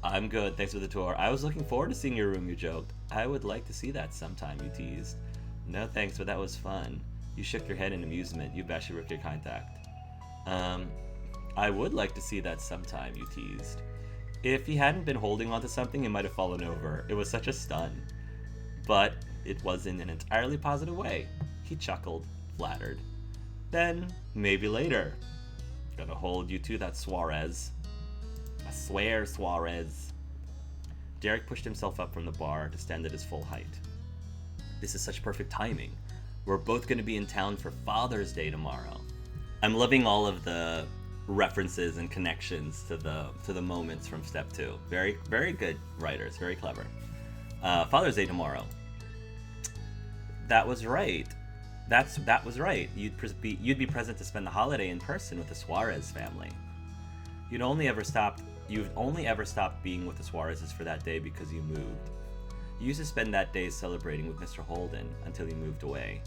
I'm good, thanks for the tour. I was looking forward to seeing your room, you joked. I would like to see that sometime, you teased. No thanks, but that was fun. You shook your head in amusement. You bashed your rookie contact. Um, I would like to see that sometime, you teased. If he hadn't been holding onto something, he might have fallen over. It was such a stun. But it was in an entirely positive way. He chuckled, flattered. Then, maybe later. Gonna hold you to that, Suarez. I swear, Suarez. Derek pushed himself up from the bar to stand at his full height. This is such perfect timing. We're both going to be in town for Father's Day tomorrow. I'm loving all of the references and connections to the moments from Step 2. Very, very good writers. Very clever. Father's Day tomorrow. That was right. That was right. You'd be present to spend the holiday in person with the Suarez family. You've only ever stopped being with the Suarezes for that day because you moved. You used to spend that day celebrating with Mr. Holden until you moved away.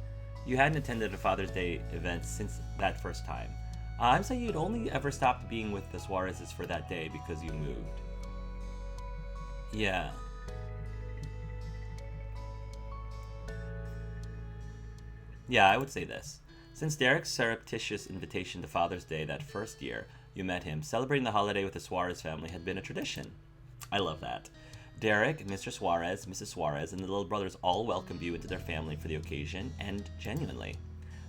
You hadn't attended a Father's Day event since that first time. I'm saying you'd only ever stopped being with the Suarezes for that day because you moved. Yeah. Yeah, I would say this. Since Derek's surreptitious invitation to Father's Day that first year you met him, celebrating the holiday with the Suarez family had been a tradition. I love that. Derek, Mr. Suarez, Mrs. Suarez, and the little brothers all welcomed you into their family for the occasion, and genuinely.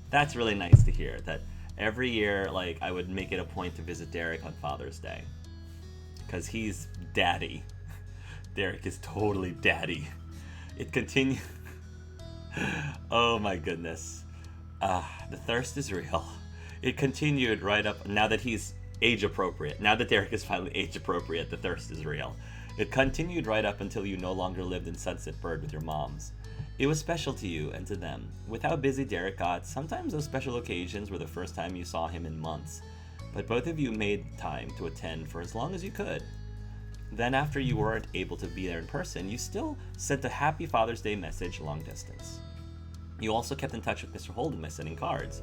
That's really nice to hear, that every year, I would make it a point to visit Derek on Father's Day. Because he's daddy. Derek is totally daddy. It continues... Oh my goodness. The thirst is real. It continued right up, now that he's age appropriate. Now that Derek is finally age appropriate, the thirst is real. It continued right up until you no longer lived in Sunset Bird with your moms. It was special to you and to them. With how busy Derek got, sometimes those special occasions were the first time you saw him in months. But both of you made time to attend for as long as you could. Then after you weren't able to be there in person, you still sent a happy Father's Day message long distance. You also kept in touch with Mr. Holden by sending cards.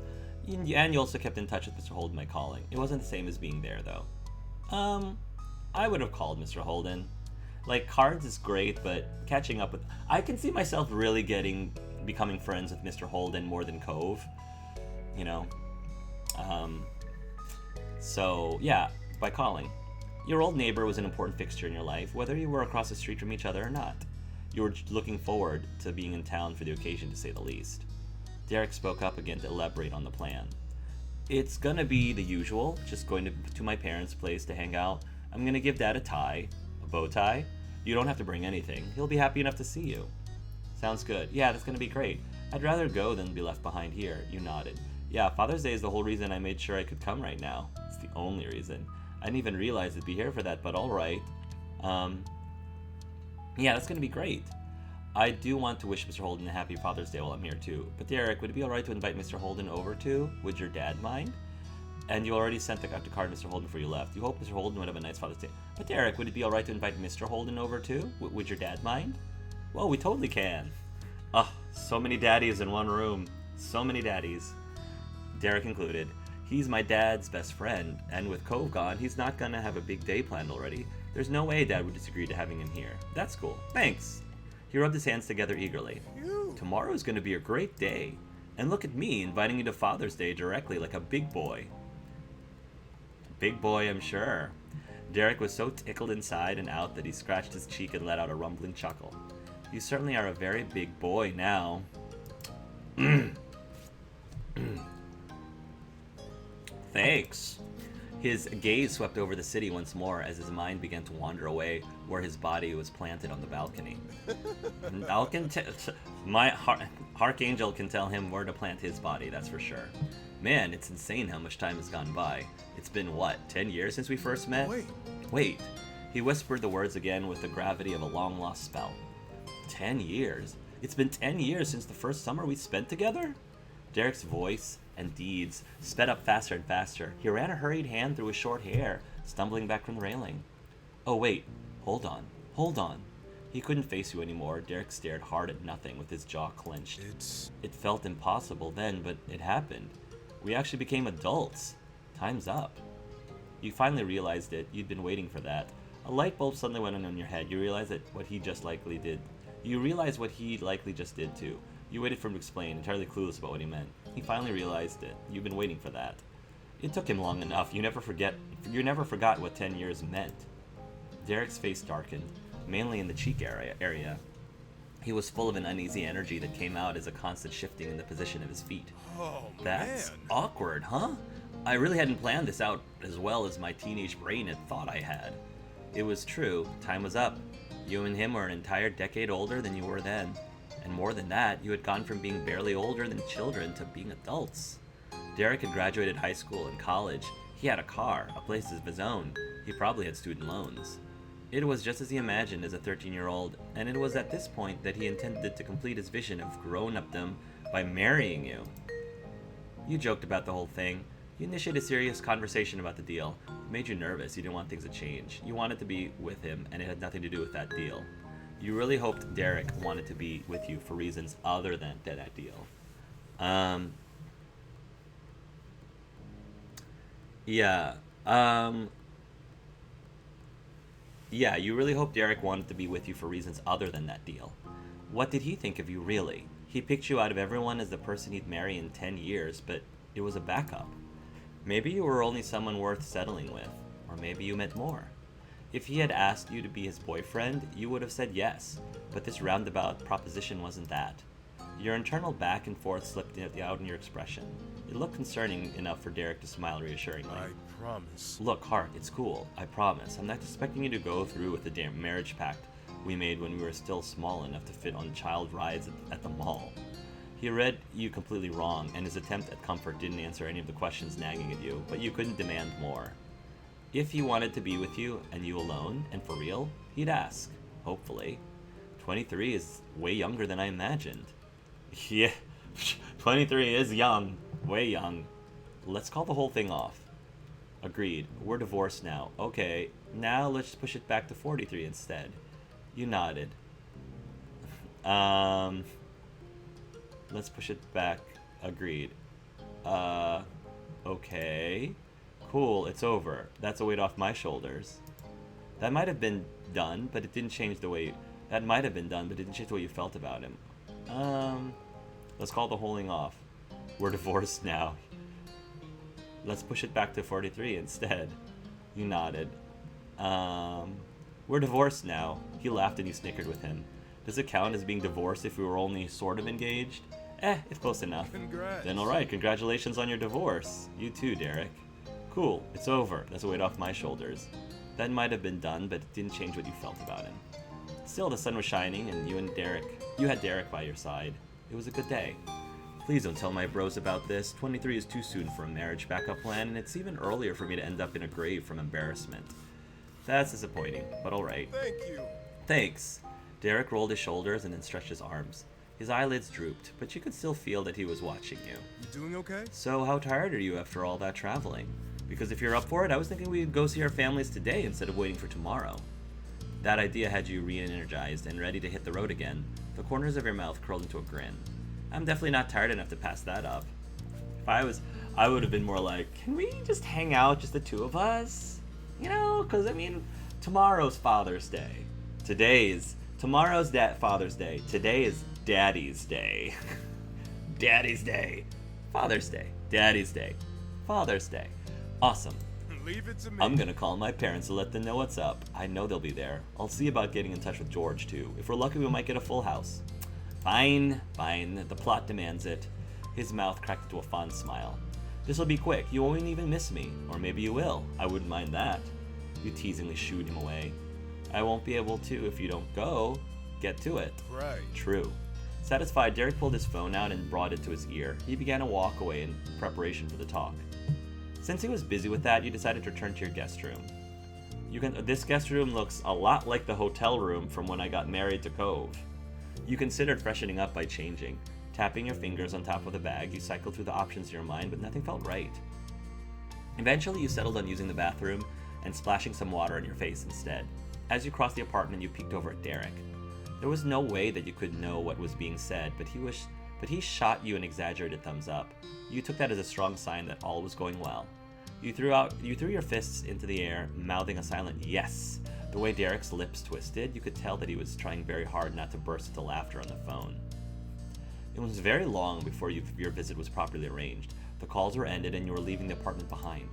And you also kept in touch with Mr. Holden by calling. It wasn't the same as being there, though. I would have called Mr. Holden. Cards is great, but catching up with... I can see myself really becoming friends with Mr. Holden more than Cove. You know? So, yeah, by calling. Your old neighbor was an important fixture in your life, whether you were across the street from each other or not. You were looking forward to being in town for the occasion, to say the least. Derek spoke up again to elaborate on the plan. It's gonna be the usual, just going to my parents' place to hang out. I'm gonna give Dad a tie, a bow tie. You don't have to bring anything. He'll be happy enough to see you. Sounds good. Yeah, that's gonna be great. I'd rather go than be left behind here. You nodded. Yeah, Father's Day is the whole reason I made sure I could come right now. It's the only reason. I didn't even realize I'd be here for that, but alright. Yeah, that's gonna be great. I do want to wish Mr. Holden a happy Father's Day while I'm here too. But Derek, would it be alright to invite Mr. Holden over too? Would your dad mind? And you already sent the card to Mr. Holden before you left. You hope Mr. Holden would have a nice Father's Day. But Derek, would it be alright to invite Mr. Holden over too? Would your dad mind? Well, we totally can. Oh, so many daddies in one room. So many daddies. Derek included. He's my dad's best friend, and with Cove gone, he's not gonna have a big day planned already. There's no way Dad would disagree to having him here. That's cool. Thanks. He rubbed his hands together eagerly. Tomorrow is gonna be a great day. And look at me inviting you to Father's Day directly like a big boy. Big boy, I'm sure. Derek was so tickled inside and out that he scratched his cheek and let out a rumbling chuckle. You certainly are a very big boy now. Thanks. His gaze swept over the city once more as his mind began to wander away where his body was planted on the balcony. My Archangel can tell him where to plant his body, that's for sure. Man, it's insane how much time has gone by. It's been, 10 years since we first met? Wait. He whispered the words again with the gravity of a long-lost spell. 10 years? It's been 10 years since the first summer we spent together? Derek's voice and deeds sped up faster and faster. He ran a hurried hand through his short hair, stumbling back from the railing. Oh wait, hold on. He couldn't face you anymore. Derek stared hard at nothing with his jaw clenched. It felt impossible then, but it happened. We actually became adults. Time's up. You finally realized it. You'd been waiting for that. A light bulb suddenly went on in your head. You realize that what he just likely did. You realize what he likely just did too. You waited for him to explain, entirely clueless about what he meant. He finally realized it. You've been waiting for that. It took him long enough. You never forgot what 10 years meant. Derek's face darkened, mainly in the cheek area. He was full of an uneasy energy that came out as a constant shifting in the position of his feet. Oh, That's man. awkward, huh? I really hadn't planned this out as well as my teenage brain had thought I had. It was true. Time was up. You and him were an entire decade older than you were then. And more than that, you had gone from being barely older than children to being adults. Derek had graduated high school and college. He had a car, a place of his own. He probably had student loans. It was just as he imagined as a 13-year-old, and it was at this point that he intended to complete his vision of grown-updom by marrying you. You joked about the whole thing. You initiated a serious conversation about the deal. It made you nervous. You didn't want things to change. You wanted to be with him, and it had nothing to do with that deal. You really hoped Derek wanted to be with you for reasons other than that deal. Yeah, you really hoped Derek wanted to be with you for reasons other than that deal. What did he think of you, really? He picked you out of everyone as the person he'd marry in 10 years, but it was a backup. Maybe you were only someone worth settling with, or maybe you meant more. If he had asked you to be his boyfriend, you would have said yes, but this roundabout proposition wasn't that. Your internal back and forth slipped out in your expression. It looked concerning enough for Derek to smile reassuringly. I promise. Look, Hart, it's cool. I promise. I'm not expecting you to go through with the damn marriage pact we made when we were still small enough to fit on child rides at the mall. He read you completely wrong, and his attempt at comfort didn't answer any of the questions nagging at you, but you couldn't demand more. If he wanted to be with you, and you alone, and for real, he'd ask. Hopefully. 23 is way younger than I imagined. Yeah, 23 is young. Way young. Let's call the whole thing off. Agreed. We're divorced now. Okay, now let's push it back to 43 instead. You nodded. Let's push it back. Agreed. Okay. Cool, it's over. That's a weight off my shoulders. That might have been done, but it didn't change the way... That might have been done, but it didn't change the way you felt about him. Let's call the whole thing off. We're divorced now. Let's push it back to 43 instead. You nodded. We're divorced now. He laughed and you snickered with him. Does it count as being divorced if we were only sort of engaged? It's close enough. Congrats. Then alright, congratulations on your divorce. You too, Derek. Cool, it's over. That's a weight off my shoulders. That might have been done, but it didn't change what you felt about him. Still, the sun was shining, and you had Derek by your side. It was a good day. Please don't tell my bros about this. 23 is too soon for a marriage backup plan, and it's even earlier for me to end up in a grave from embarrassment. That's disappointing, but alright. Thank you. Thanks. Derek rolled his shoulders and then stretched his arms. His eyelids drooped, but you could still feel that he was watching you. You doing okay? So how tired are you after all that traveling? Because if you're up for it, I was thinking we'd go see our families today instead of waiting for tomorrow. That idea had you re-energized and ready to hit the road again. The corners of your mouth curled into a grin. I'm definitely not tired enough to pass that up. If I was, I would have been more like, can we just hang out, just the two of us? You know, because I mean, tomorrow's Father's Day. Tomorrow's Father's Day. Today is Daddy's Day. Daddy's Day. Father's Day. Daddy's Day. Father's Day. Awesome. Leave it to me. I'm gonna call my parents to let them know what's up. I know they'll be there. I'll see about getting in touch with George, too. If we're lucky, we might get a full house. Fine. The plot demands it. His mouth cracked into a fond smile. This'll be quick. You won't even miss me. Or maybe you will. I wouldn't mind that. You teasingly shooed him away. I won't be able to if you don't go. Get to it. Right. True. Satisfied, Derek pulled his phone out and brought it to his ear. He began to walk away in preparation for the talk. Since he was busy with that, you decided to return to your guest room. This guest room looks a lot like the hotel room from when I got married to Cove. You considered freshening up by changing. Tapping your fingers on top of the bag, you cycled through the options in your mind, but nothing felt right. Eventually, you settled on using the bathroom and splashing some water on your face instead. As you crossed the apartment, you peeked over at Derek. There was no way that you could know what was being said, but he shot you an exaggerated thumbs up. You took that as a strong sign that all was going well. You threw your fists into the air, mouthing a silent yes The way Derek's lips twisted, you could tell that he was trying very hard not to burst into laughter on the phone. It was very long before your visit was properly arranged. The calls were ended and you were leaving the apartment behind.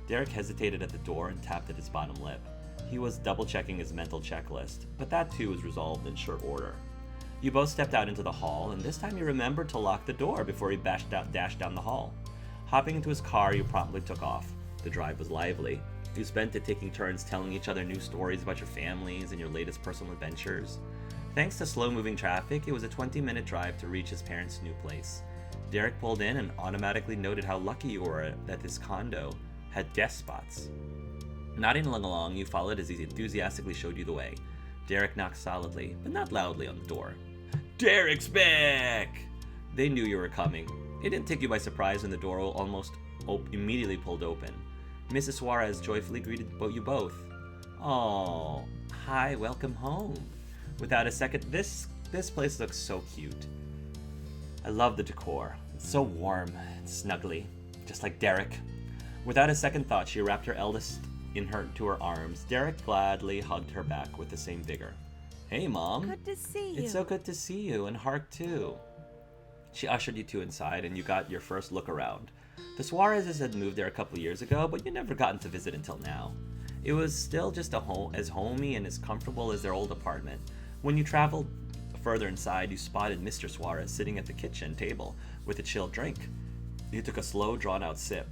Derek hesitated at the door and tapped at his bottom lip. He was double-checking his mental checklist, but that too was resolved in short order. You both stepped out into the hall, and this time you remembered to lock the door before he dashed down the hall. Hopping into his car, you promptly took off. The drive was lively. You spent it taking turns telling each other new stories about your families and your latest personal adventures. Thanks to slow-moving traffic, it was a 20-minute drive to reach his parents' new place. Derek pulled in and automatically noted how lucky you were that this condo had guest spots. Nodding along, you followed as he enthusiastically showed you the way. Derek knocked solidly, but not loudly, on the door. "Derek's back!" They knew you were coming. It didn't take you by surprise when the door almost immediately pulled open. Mrs. Suarez joyfully greeted you both. "Oh, hi, welcome home." Without a second, this place looks so cute. I love the decor. It's so warm and snuggly, just like Derek. Without a second thought, she wrapped her eldest to her arms. Derek gladly hugged her back with the same vigor. "Hey, Mom. Good to see you. It's so good to see you, and Hark too." She ushered you two inside, and you got your first look around. The Suarezes had moved there a couple years ago, but you never gotten to visit until now. It was still just as homey and as comfortable as their old apartment. When you traveled further inside, you spotted Mr. Suarez sitting at the kitchen table with a chilled drink. You took a slow, drawn-out sip.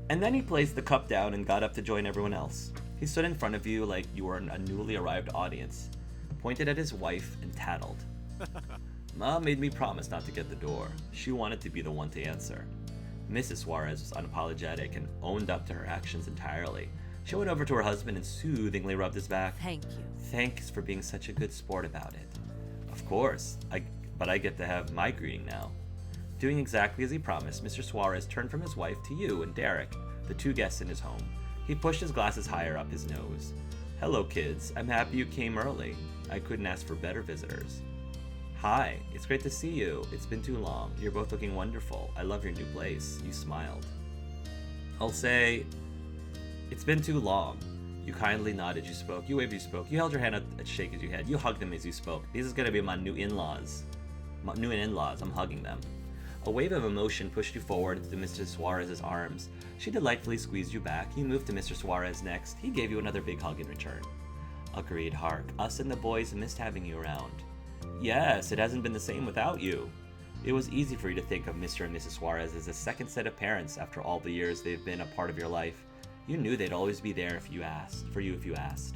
And then he placed the cup down and got up to join everyone else. He stood in front of you like you were a newly arrived audience, pointed at his wife, and tattled. "Mom made me promise not to get the door. She wanted to be the one to answer." Mrs. Suarez was unapologetic and owned up to her actions entirely. She went over to her husband and soothingly rubbed his back. Thank you. "Thanks for being such a good sport about it." "Of course, but I get to have my greeting now." Doing exactly as he promised, Mr. Suarez turned from his wife to you and Derek, the two guests in his home. He pushed his glasses higher up his nose. "Hello, kids. I'm happy you came early. I couldn't ask for better visitors." "Hi, it's great to see you. It's been too long. You're both looking wonderful. I love your new place." You smiled. "I'll say, it's been too long." You kindly nodded. You spoke. You waved. You spoke. You held your hand out and shake as you had. You hugged them as you spoke. "This is gonna be my new in-laws. I'm hugging them." A wave of emotion pushed you forward into Mr. Suarez's arms. She delightfully squeezed you back. You moved to Mr. Suarez next. He gave you another big hug in return. "Agreed, Hark. Us and the boys missed having you around." "Yes, it hasn't been the same without you." It was easy for you to think of Mr. and Mrs. Suarez as a second set of parents after all the years they've been a part of your life. You knew they'd always be there if you asked.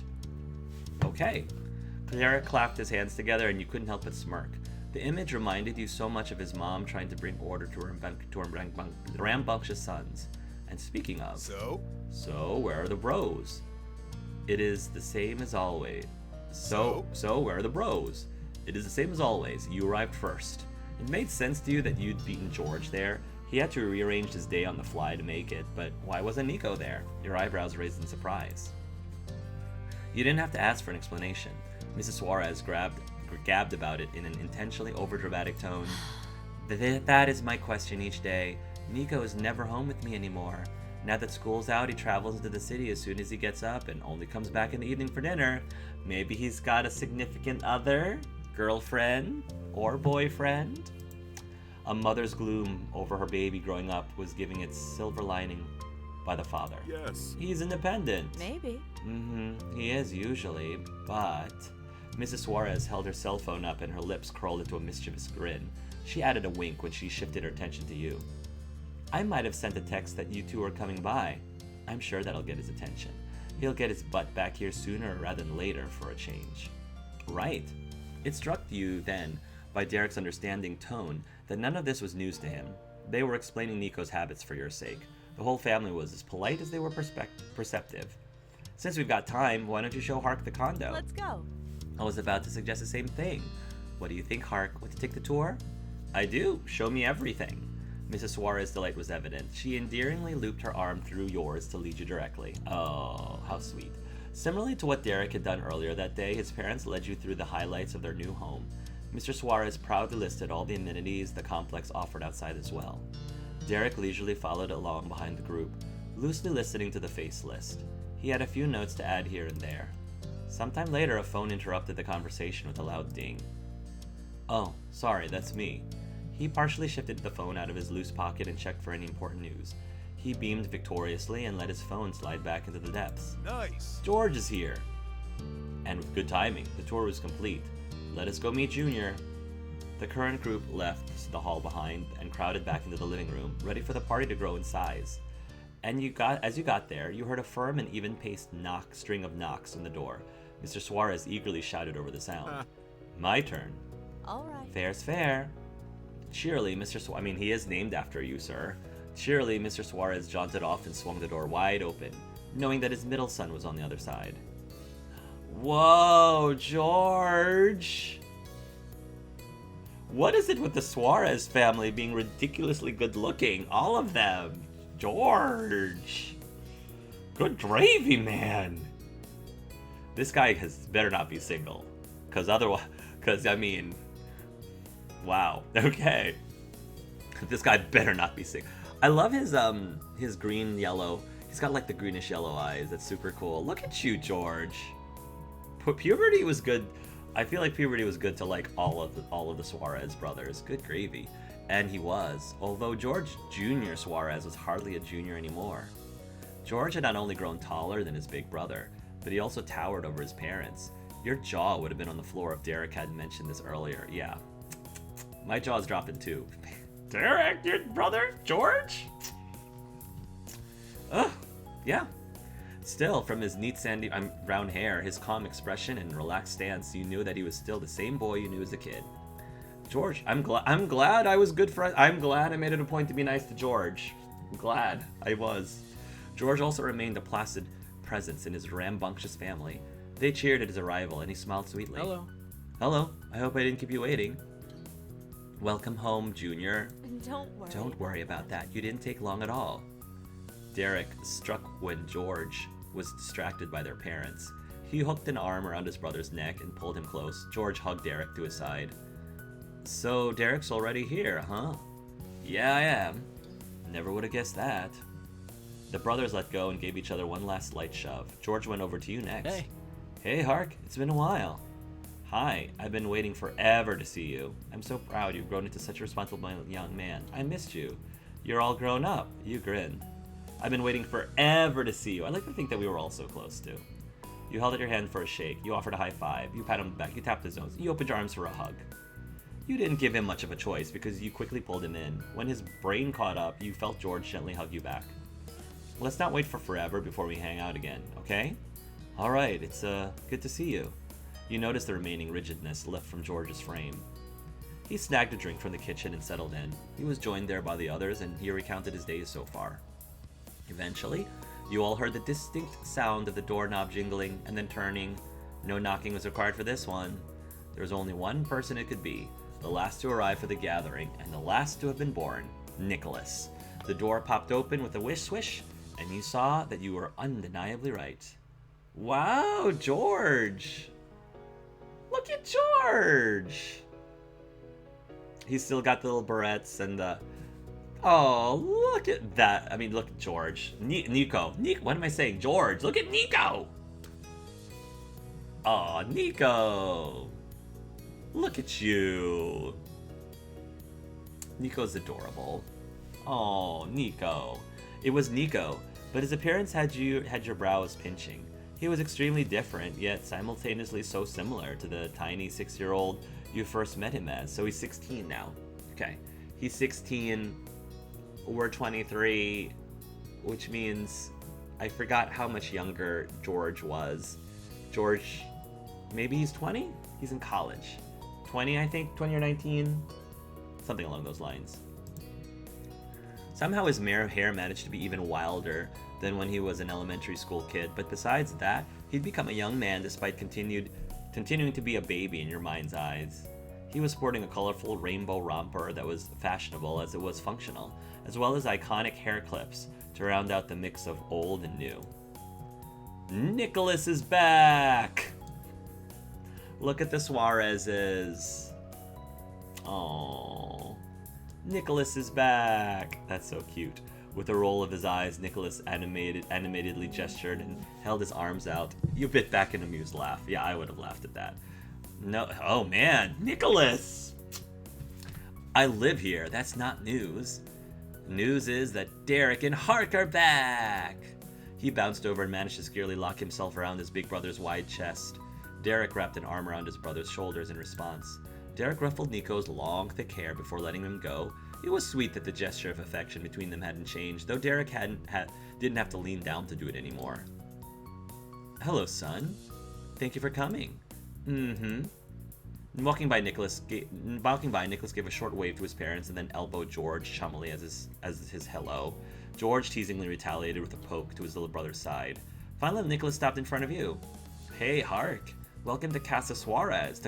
"Okay." Derek clapped his hands together and you couldn't help but smirk. The image reminded you so much of his mom trying to bring order to her rambunctious sons. And speaking of... So where are the bros? It is the same as always. So where are the bros? It is the same as always. You arrived first. It made sense to you that you'd beaten George there. He had to rearrange his day on the fly to make it, but why wasn't Nico there? Your eyebrows raised in surprise. You didn't have to ask for an explanation. Mrs. Suarez gabbed about it in an intentionally overdramatic tone. "That is my question each day. Nico is never home with me anymore. Now that school's out, he travels into the city as soon as he gets up and only comes back in the evening for dinner. Maybe he's got a significant other, girlfriend, or boyfriend." A mother's gloom over her baby growing up was giving its silver lining by the father. "Yes. "He's independent." Maybe. He is usually, but... Mrs. Suarez held her cell phone up and her lips curled into a mischievous grin. She added a wink when she shifted her attention to you. "I might have sent a text that you two are coming by. I'm sure that'll get his attention. He'll get his butt back here sooner rather than later for a change." Right. It struck you then, by Derek's understanding tone, that none of this was news to him. They were explaining Nico's habits for your sake. The whole family was as polite as they were perceptive. "Since we've got time, why don't you show Hark the condo?" Let's go. I was about to suggest the same thing. "What do you think, Hark? Want to take the tour?" "I do. Show me everything." Mrs. Suarez's delight was evident. She endearingly looped her arm through yours to lead you directly. Oh, how sweet. Similarly to what Derek had done earlier that day, his parents led you through the highlights of their new home. Mr. Suarez proudly listed all the amenities the complex offered outside as well. Derek leisurely followed along behind the group, loosely listening to the face list. He had a few notes to add here and there. Sometime later, a phone interrupted the conversation with a loud ding. Oh, sorry, that's me. He partially shifted the phone out of his loose pocket and checked for any important news. He beamed victoriously and let his phone slide back into the depths. Nice. George is here. And with good timing, the tour was complete. Let us go meet Junior. The current group left the hall behind and crowded back into the living room, ready for the party to grow in size. And as you got there, you heard a firm and even-paced string of knocks on the door. Mr. Suarez eagerly shouted over the sound. My turn. All right. Fair's fair. Cheerily, he is named after you, sir. Cheerily, Mr. Suarez jaunted off and swung the door wide open, knowing that his middle son was on the other side. Whoa, George! What is it with the Suarez family being ridiculously good-looking? All of them. George! Good gravy, man! This guy better not be single. Wow. Okay. This guy better not be single. I love his green yellow. He's got like the greenish yellow eyes. That's super cool. Look at you, George. Puberty was good. I feel like puberty was good to like all of the Suarez brothers. Good gravy. And he was. Although George Jr. Suarez was hardly a junior anymore. George had not only grown taller than his big brother, but he also towered over his parents. Your jaw would have been on the floor if Derek hadn't mentioned this earlier. Yeah. My jaw's dropping too. Derek, your brother? George? Ugh. Yeah. Still, from his neat sandy brown hair, his calm expression, and relaxed stance, you knew that he was still the same boy you knew as a kid. George, I'm glad I was good friends. I'm glad I made it a point to be nice to George. I'm glad I was. George also remained a placid presence in his rambunctious family. They cheered at his arrival, and he smiled sweetly. Hello. Hello. I hope I didn't keep you waiting. Welcome home, Junior. Don't worry. Don't worry about that. You didn't take long at all. Derek struck when George was distracted by their parents. He hooked an arm around his brother's neck and pulled him close. George hugged Derek to his side. So, Derek's already here, huh? Yeah, I am. Never would have guessed that. The brothers let go and gave each other one last light shove. George went over to you next. Hey. Hey, Hark. It's been a while. Hi. I've been waiting forever to see you. I'm so proud you've grown into such a responsible young man. I missed you. You're all grown up. You grin. I've been waiting forever to see you. I like to think that we were all so close, too. You held out your hand for a shake. You offered a high five. You pat him on the back. You tapped his nose. You opened your arms for a hug. You didn't give him much of a choice because you quickly pulled him in. When his brain caught up, you felt George gently hug you back. Let's not wait for forever before we hang out again, okay? All right, it's good to see you. You noticed the remaining rigidness left from George's frame. He snagged a drink from the kitchen and settled in. He was joined there by the others, and he recounted his days so far. Eventually, you all heard the distinct sound of the doorknob jingling and then turning. No knocking was required for this one. There was only one person it could be, the last to arrive for the gathering, and the last to have been born, Nicholas. The door popped open with a whish swish, and you saw that you were undeniably right. Wow, George! Look at George! He's still got the little barrettes and the... Oh, look at that. I mean, look at George. Nico. What am I saying? George, look at Nico! Oh, Nico! Look at you. Nico's adorable. Oh, Nico. It was Nico, but his appearance had your brows pinching. He was extremely different, yet simultaneously so similar to the tiny 6-year-old you first met him as. So he's 16 now. Okay. He's 16. We're 23, which means I forgot how much younger George was. George, maybe he's 20? He's in college. 20, I think, 20 or 19, something along those lines. Somehow his hair managed to be even wilder than when he was an elementary school kid, but besides that, he'd become a young man despite continuing to be a baby in your mind's eyes. He was sporting a colorful rainbow romper that was fashionable as it was functional, as well as iconic hair clips to round out the mix of old and new. Nicholas is back! Look at the Suarezes. Aww. Nicholas is back. That's so cute. With a roll of his eyes, Nicholas animatedly gestured and held his arms out. You bit back an amused laugh. Yeah, I would have laughed at that. No, oh man, Nicholas! I live here. That's not news. News is that Derek and Hark are back! He bounced over and managed to securely lock himself around his big brother's wide chest. Derek wrapped an arm around his brother's shoulders in response. Derek ruffled Nico's long, thick hair before letting him go. It was sweet that the gesture of affection between them hadn't changed, though Derek didn't have to lean down to do it anymore. Hello, son. Thank you for coming. Walking by, Nicholas gave a short wave to his parents and then elbowed George chummily as his hello. George teasingly retaliated with a poke to his little brother's side. Finally, Nicholas stopped in front of you. Hey, Hark. Welcome to Casa Suarez.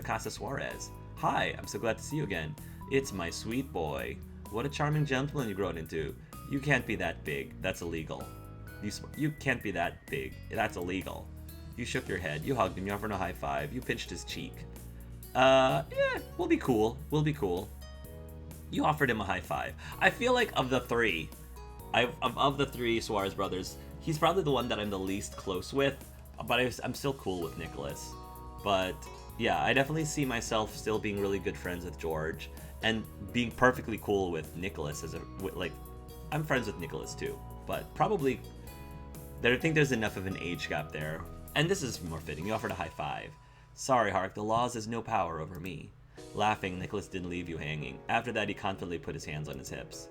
Hi, I'm so glad to see you again. It's my sweet boy. What a charming gentleman you've grown into. You can't be that big. That's illegal. You can't be that big. That's illegal. You shook your head. You hugged him. You offered him a high five. You pinched his cheek. Yeah, we'll be cool. You offered him a high five. I feel like of the three Suarez brothers, he's probably the one that I'm the least close with, but I'm still cool with Nicholas. But yeah, I definitely see myself still being really good friends with George and being perfectly cool with Nicholas I'm friends with Nicholas too, but probably I think there's enough of an age gap there. And this is more fitting. You offered a high five. Sorry, Hark, the laws has no power over me. Laughing, Nicholas didn't leave you hanging. After that, he confidently put his hands on his hips.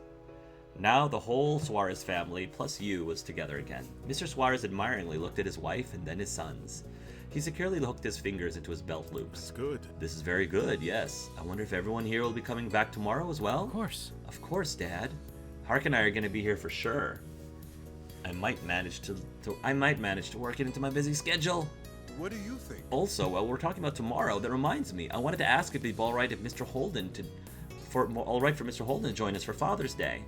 Now the whole Suarez family, plus you, was together again. Mr. Suarez admiringly looked at his wife and then his sons. He securely hooked his fingers into his belt loops. That's good. This is very good, yes. I wonder if everyone here will be coming back tomorrow as well? Of course. Of course, Dad. Hark and I are going to be here for sure. I might manage to work it into my busy schedule. What do you think? Also, while we're talking about tomorrow, that reminds me, I wanted to ask if it'd be alright for Mr. Holden to join us for Father's Day.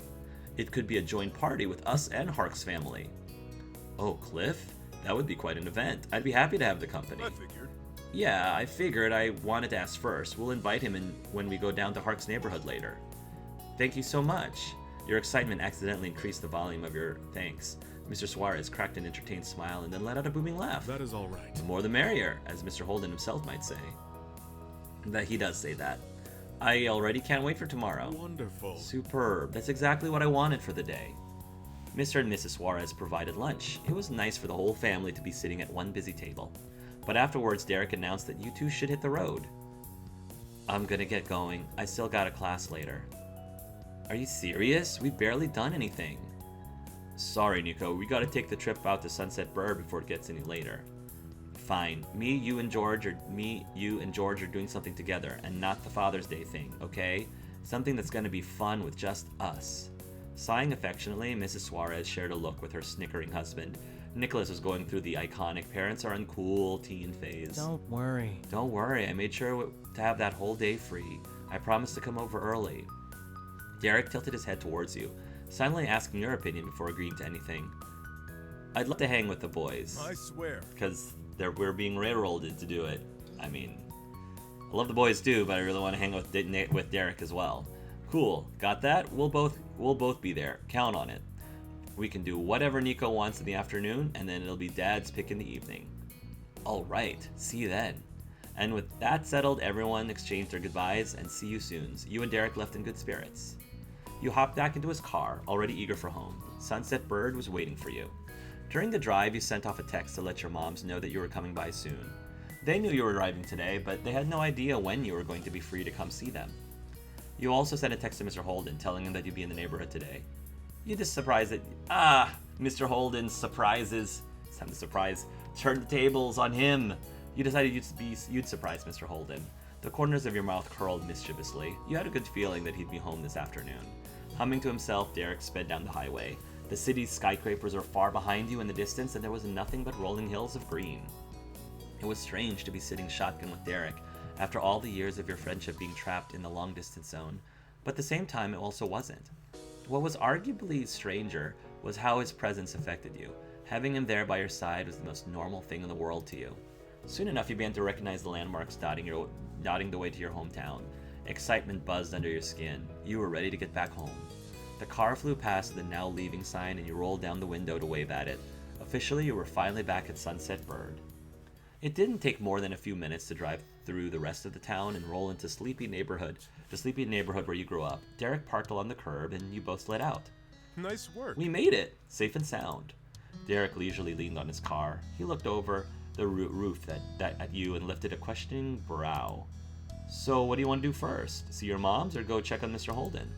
It could be a joint party with us and Hark's family. Oh, Cliff? That would be quite an event. I'd be happy to have the company. I figured. Yeah, I figured I wanted to ask first. We'll invite him in when we go down to Hark's neighborhood later. Thank you so much. Your excitement accidentally increased the volume of your thanks. Mr. Suarez cracked an entertained smile and then let out a booming laugh. That is all right. The more the merrier, as Mr. Holden himself might say. That he does say that. I already can't wait for tomorrow. Wonderful. Superb. That's exactly what I wanted for the day. Mr. and Mrs. Suarez provided lunch. It was nice for the whole family to be sitting at one busy table. But afterwards, Derek announced that you two should hit the road. I'm gonna get going. I still got a class later. Are you serious? We've barely done anything. Sorry, Nico. We gotta take the trip out to Sunset Bird before it gets any later. Fine. Me, you, and George are doing something together, and not the Father's Day thing, okay? Something that's gonna be fun with just us. Sighing affectionately, Mrs. Suarez shared a look with her snickering husband. Nicholas was going through the iconic parents are uncool teen phase. Don't worry. Don't worry, I made sure to have that whole day free. I promised to come over early. Derek tilted his head towards you, silently asking your opinion before agreeing to anything. I'd love to hang with the boys. I swear. Because we're being railroaded to do it. I mean, I love the boys too, but I really want to hang with Derek as well. Cool, got that? We'll both be there. Count on it. We can do whatever Nico wants in the afternoon, and then it'll be Dad's pick in the evening. All right, see you then. And with that settled, everyone exchanged their goodbyes and see you soon. You and Derek left in good spirits. You hopped back into his car, already eager for home. Sunset Bird was waiting for you. During the drive, you sent off a text to let your moms know that you were coming by soon. They knew you were arriving today, but they had no idea when you were going to be free to come see them. You also sent a text to Mr. Holden, telling him that you'd be in the neighborhood today. You just surprised that, Mr. Holden's surprises. It's time to surprise. Turn the tables on him. You decided you'd surprise Mr. Holden. The corners of your mouth curled mischievously. You had a good feeling that he'd be home this afternoon. Humming to himself, Derek sped down the highway. The city's skyscrapers were far behind you in the distance, and there was nothing but rolling hills of green. It was strange to be sitting shotgun with Derek, after all the years of your friendship being trapped in the long-distance zone, but at the same time it also wasn't. What was arguably stranger was how his presence affected you. Having him there by your side was the most normal thing in the world to you. Soon enough, you began to recognize the landmarks dotting the way to your hometown. Excitement buzzed under your skin. You were ready to get back home. The car flew past the now leaving sign and you rolled down the window to wave at it. Officially, you were finally back at Sunset Bird. It didn't take more than a few minutes to drive through the rest of the town and roll into the sleepy neighborhood where you grew up. Derek parked along the curb and you both slid out. Nice work. We made it, safe and sound. Derek leisurely leaned on his car. He looked over the roof at you and lifted a questioning brow. So what do you want to do first? See your moms or go check on Mr. Holden?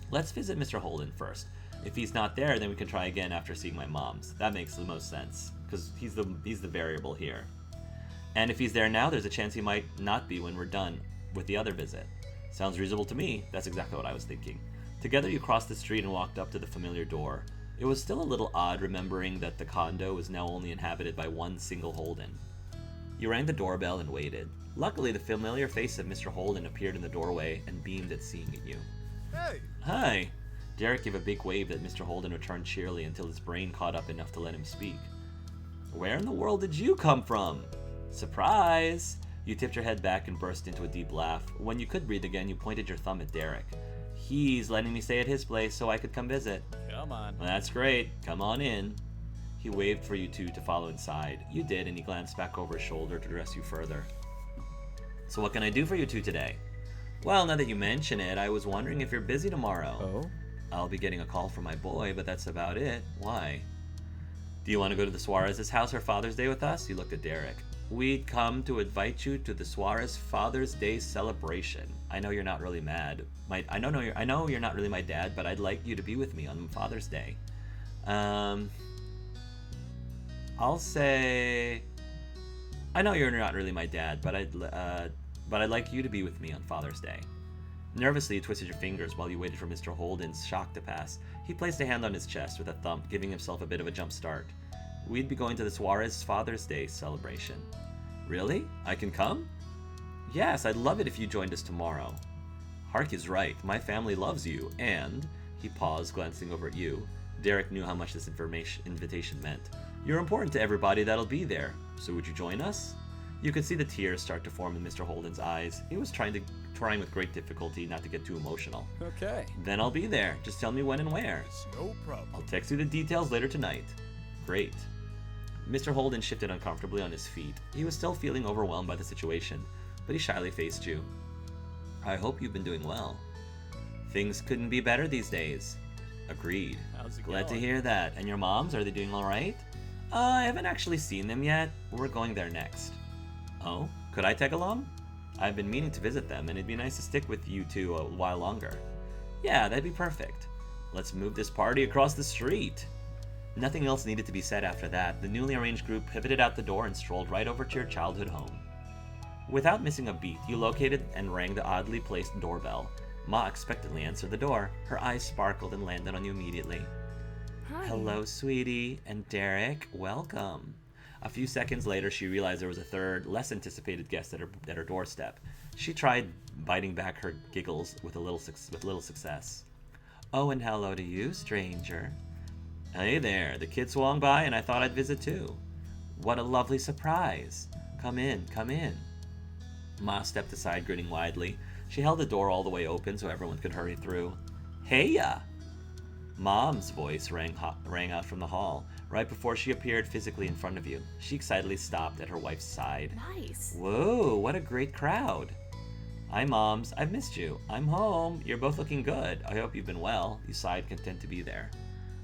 Let's visit Mr. Holden first. If he's not there, then we can try again after seeing my mom's. That makes the most sense, because he's the variable here. And if he's there now, there's a chance he might not be when we're done with the other visit. Sounds reasonable to me. That's exactly what I was thinking. Together you crossed the street and walked up to the familiar door. It was still a little odd remembering that the condo was now only inhabited by one single Holden. You rang the doorbell and waited. Luckily, the familiar face of Mr. Holden appeared in the doorway and beamed at seeing you. Hey! Hi! Derek gave a big wave that Mr. Holden returned cheerily until his brain caught up enough to let him speak. Where in the world did you come from? Surprise! You tipped your head back and burst into a deep laugh. When you could breathe again, you pointed your thumb at Derek. He's letting me stay at his place so I could come visit. Come on. Well, that's great. Come on in. He waved for you two to follow inside. You did, and he glanced back over his shoulder to address you further. So what can I do for you two today? Well, now that you mention it, I was wondering if you're busy tomorrow. Oh? I'll be getting a call from my boy, but that's about it. Why? Do you want to go to the Suarez's house for Father's Day with us? He looked at Derek. We'd come to invite you to the Suarez Father's Day celebration. I know you're not really mad. I know you're not really my dad, but I'd like you to be with me on Father's Day. I'll say I know you're not really my dad, but I'd like you to be with me on Father's Day. Nervously, you twisted your fingers while you waited for Mr. Holden's shock to pass. He placed a hand on his chest with a thump, giving himself a bit of a jump start. We'd be going to the Suarez Father's Day celebration. Really? I can come? Yes, I'd love it if you joined us tomorrow. Hark is right. My family loves you, and... He paused, glancing over at you. Derek knew how much this invitation meant. You're important to everybody that'll be there. So would you join us? You could see the tears start to form in Mr. Holden's eyes. He was trying with great difficulty not to get too emotional. Okay. Then I'll be there. Just tell me when and where. It's no problem. I'll text you the details later tonight. Great. Mr. Holden shifted uncomfortably on his feet. He was still feeling overwhelmed by the situation, but he shyly faced you. I hope you've been doing well. Things couldn't be better these days. Agreed. How's it Glad to going? hear that. And your moms, are they doing all right? I haven't actually seen them yet. We're going there next. Oh? Could I tag along? I've been meaning to visit them, and it'd be nice to stick with you two a while longer. Yeah, that'd be perfect. Let's move this party across the street. Nothing else needed to be said after that. The newly arranged group pivoted out the door and strolled right over to your childhood home. Without missing a beat, you located and rang the oddly placed doorbell. Ma expectantly answered the door. Her eyes sparkled and landed on you immediately. Hi. Hello, sweetie. And Derek, welcome. A few seconds later, she realized there was a third, less anticipated guest at her doorstep. She tried biting back her giggles with little success. Oh, and hello to you, stranger. Hey there, the kid swung by and I thought I'd visit too. What a lovely surprise. Come in, come in. Ma stepped aside, grinning widely. She held the door all the way open so everyone could hurry through. Heya! Mom's voice rang out from the hall, right before she appeared physically in front of you. She excitedly stopped at her wife's side. Nice. Whoa, what a great crowd. Hi, Moms. I've missed you. I'm home. You're both looking good. I hope you've been well. You sighed, content to be there.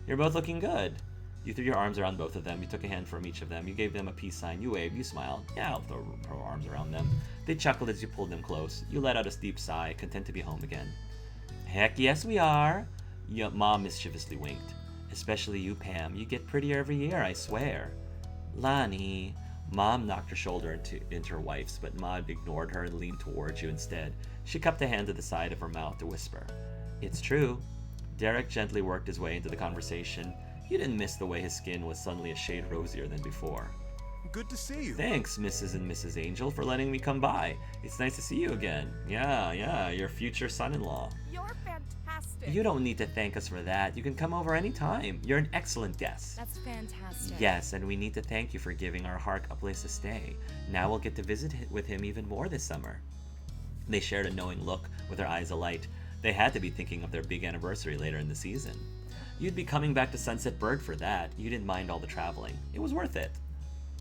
You're both looking good. You threw your arms around both of them. You took a hand from each of them. You gave them a peace sign. You waved. You smiled. Yeah, I'll throw her arms around them. They chuckled as you pulled them close. You let out a deep sigh, content to be home again. Heck yes, we are. Mom mischievously winked. Especially you, Pam. You get prettier every year, I swear. Lonnie. Mom knocked her shoulder into her wife's, but Ma ignored her and leaned towards you instead. She cupped a hand to the side of her mouth to whisper. It's true. Derek gently worked his way into the conversation. You didn't miss the way his skin was suddenly a shade rosier than before. Good to see you. Thanks, Mrs. and Mrs. Angel, for letting me come by. It's nice to see you again. Yeah, your future son-in-law. You're fantastic. You don't need to thank us for that. You can come over any time. You're an excellent guest. That's fantastic. Yes, and we need to thank you for giving our Hark a place to stay. Now we'll get to visit with him even more this summer. They shared a knowing look with their eyes alight. They had to be thinking of their big anniversary later in the season. You'd be coming back to Sunset Berg for that. You didn't mind all the traveling. It was worth it.